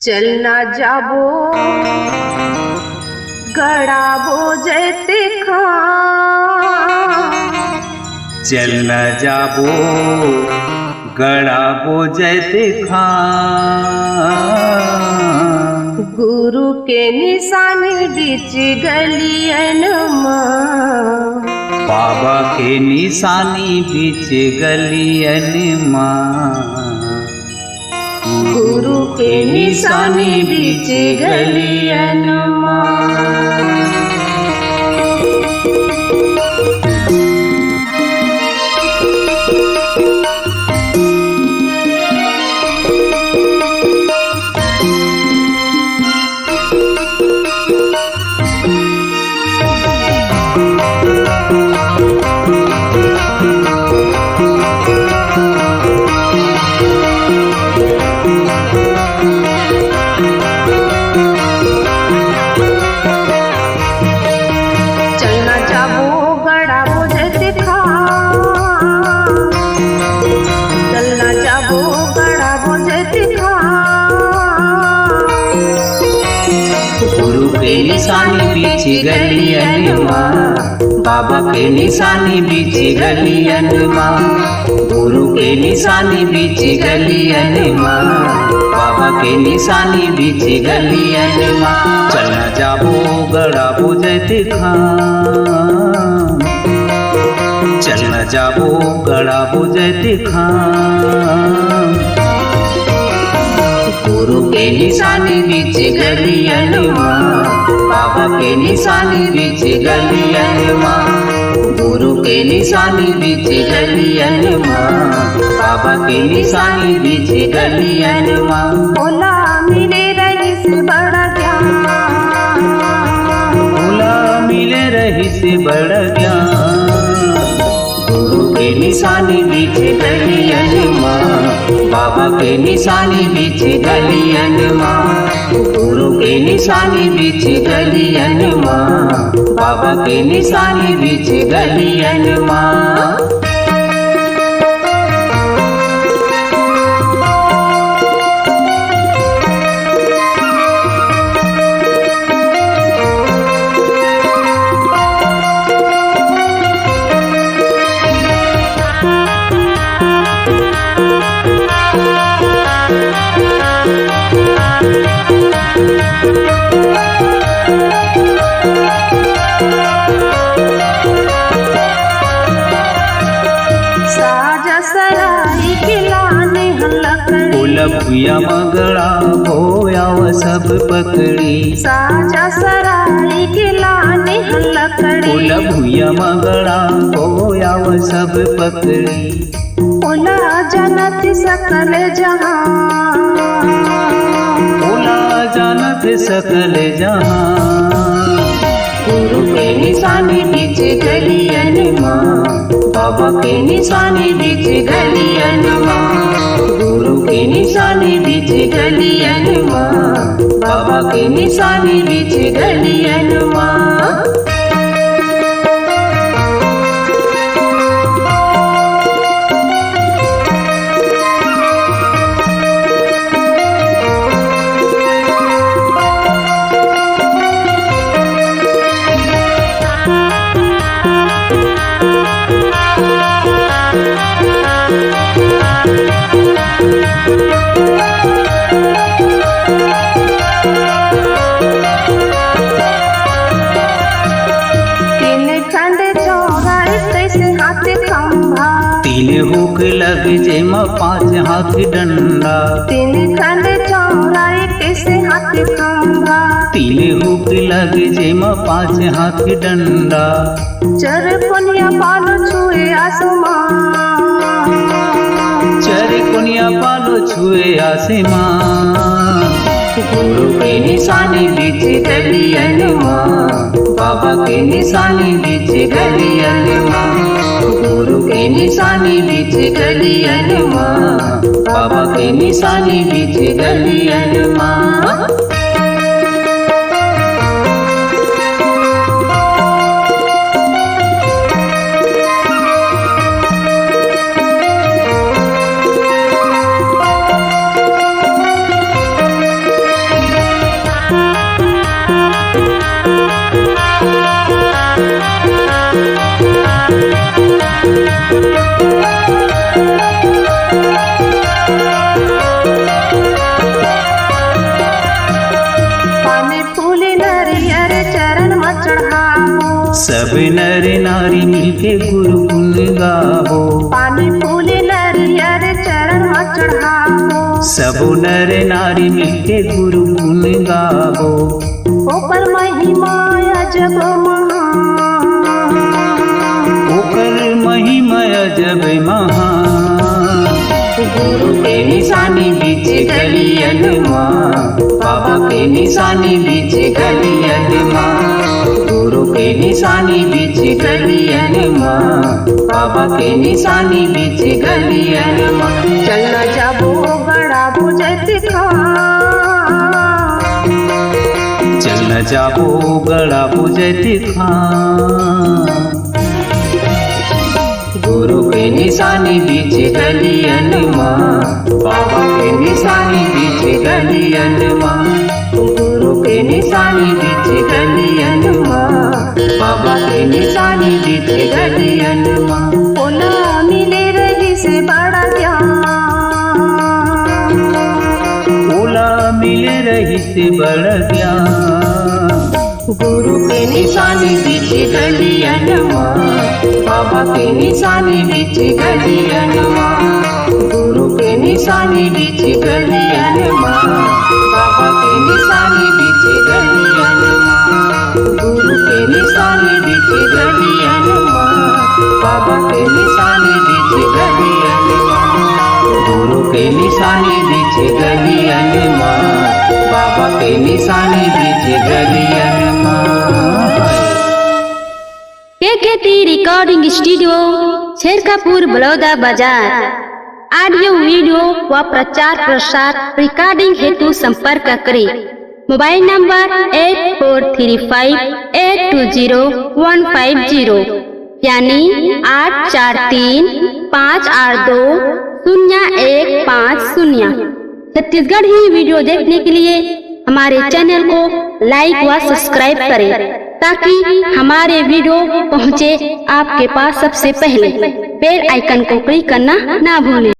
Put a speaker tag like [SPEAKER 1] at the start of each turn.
[SPEAKER 1] चलना जाबो गड़ाबो जैते
[SPEAKER 2] चलना जाबो गड़ाबो जैते
[SPEAKER 1] गुरु के निशानी बीच गलियन माँ,
[SPEAKER 2] बाबा के निशानी बीच गलियन माँ,
[SPEAKER 1] गुरु के निशानी बीच गलियन माँ।
[SPEAKER 2] गुरु के निशानी बीच गलियन माँ, बाबा के निशानी बीच गलियन माँ, गुरु के निशानी बीच गलियन माँ, बाबा के निशानी बीच गलियन माँ। चलना जाबो गड़ाबो जैते चलना जाबो गड़ाबो जैते गुरु के निशानी बीच गलियन माँ, बाबा के निशानी बीच गलियन माँ, गुरु के निशानी बीच गलियन माँ, बाबा के निशानी बीच गलियन माँ।
[SPEAKER 1] भोला मिले रही से बड़ा ज्ञान,
[SPEAKER 2] भोला मिले रही से बड़ा ज्ञान, गुरु के निशानी बीच गलियन माँ, बाबा के निशानी बीच गलियन माँ, गुरु के निशानी बीच गलियन माँ, बाबा के निशानी बीच गलियन माँ। भूया मगड़ा भोयाव सब पकड़ी,
[SPEAKER 1] साजा सराई के लाने लकड़ी,
[SPEAKER 2] भूया मगड़ा भोयाव सब पकड़ी,
[SPEAKER 1] ओला जनत सकल जहां,
[SPEAKER 2] ओला जानत सकल जहां, गुरु के निशानी बीच गलियन माँ, बाबा के निशानी बीच गलियन माँ, गुरु के निशानी बीच गलियन माँ, बाबा के निशानी बीच गलियन माँ। तीन हुक लग जेमा 5 हाथ डंडा,
[SPEAKER 1] तीन खंड चौराहे कैसे हाथ खंभा,
[SPEAKER 2] तीन हुक लग जेमा 5 हाथ डंडा,
[SPEAKER 1] चर पुनिया पालो छुए आसमान,
[SPEAKER 2] चर पुनिया पालो छुए आसमान, गुरु के निशानी बीच गलियन माँ, बाबा के निशानी बीच गलियन माँ, गुरु के निशानी बीच गलियन माँ, बाबा के निशानी बीच गलियन माँ। सबो नर नारी मिलके गुरु गुण गावो।
[SPEAKER 1] ओकर महिमा अजब महान,
[SPEAKER 2] ओकर महिमा अजब महान। गुरु के निशानी बीच गलियन माँ, बाबा के निशानी बीच गलियन माँ। गुरु के निशानी बीच गलियन माँ, बाबा के निशानी बीच गलियन माँ।
[SPEAKER 1] चल जाबो गड़ा बुझत खान,
[SPEAKER 2] चल जाबो गड़ा बुझत खान। गुरु के निशानी बीच गलियन माँ, बाबा के निशानी बीच गलियन माँ। गुरु के निशानी बीच गलियन माँ, बाबा के निशानी बीच गलियन माँ।
[SPEAKER 1] ओला मिले रही से बड़ा ज्ञान,
[SPEAKER 2] ओला मिले रही से बड़ा ज्ञान। गुरु के निशानी बीच गलियन माँ, बाबा के निशानी बीच गलियन माँ। गुरु के निशानी बीच गलियन माँ, बाबा के निशानी बीच गलियन माँ। गुरु के निशानी बीच गलियन माँ, बाबा के निशानी बीच गलियन माँ। गुरु के निशानी बीच गलियन माँ, बाबा के निशानी बीच गलियन माँ।
[SPEAKER 3] KKT रिकॉर्डिंग स्टूडियो शेरकापुर बलौदा बाजार। ऑडियो वीडियो व प्रचार प्रसार रिकॉर्डिंग हेतु संपर्क करें। मोबाइल नंबर 8435820150 यानी 8435820150। छत्तीसगढ़ी वीडियो देखने के लिए हमारे चैनल को लाइक व सब्सक्राइब करें ताकि हमारे वीडियो पहुंचे आपके पास सबसे पहले। बेल आइकन को क्लिक करना ना भूलें।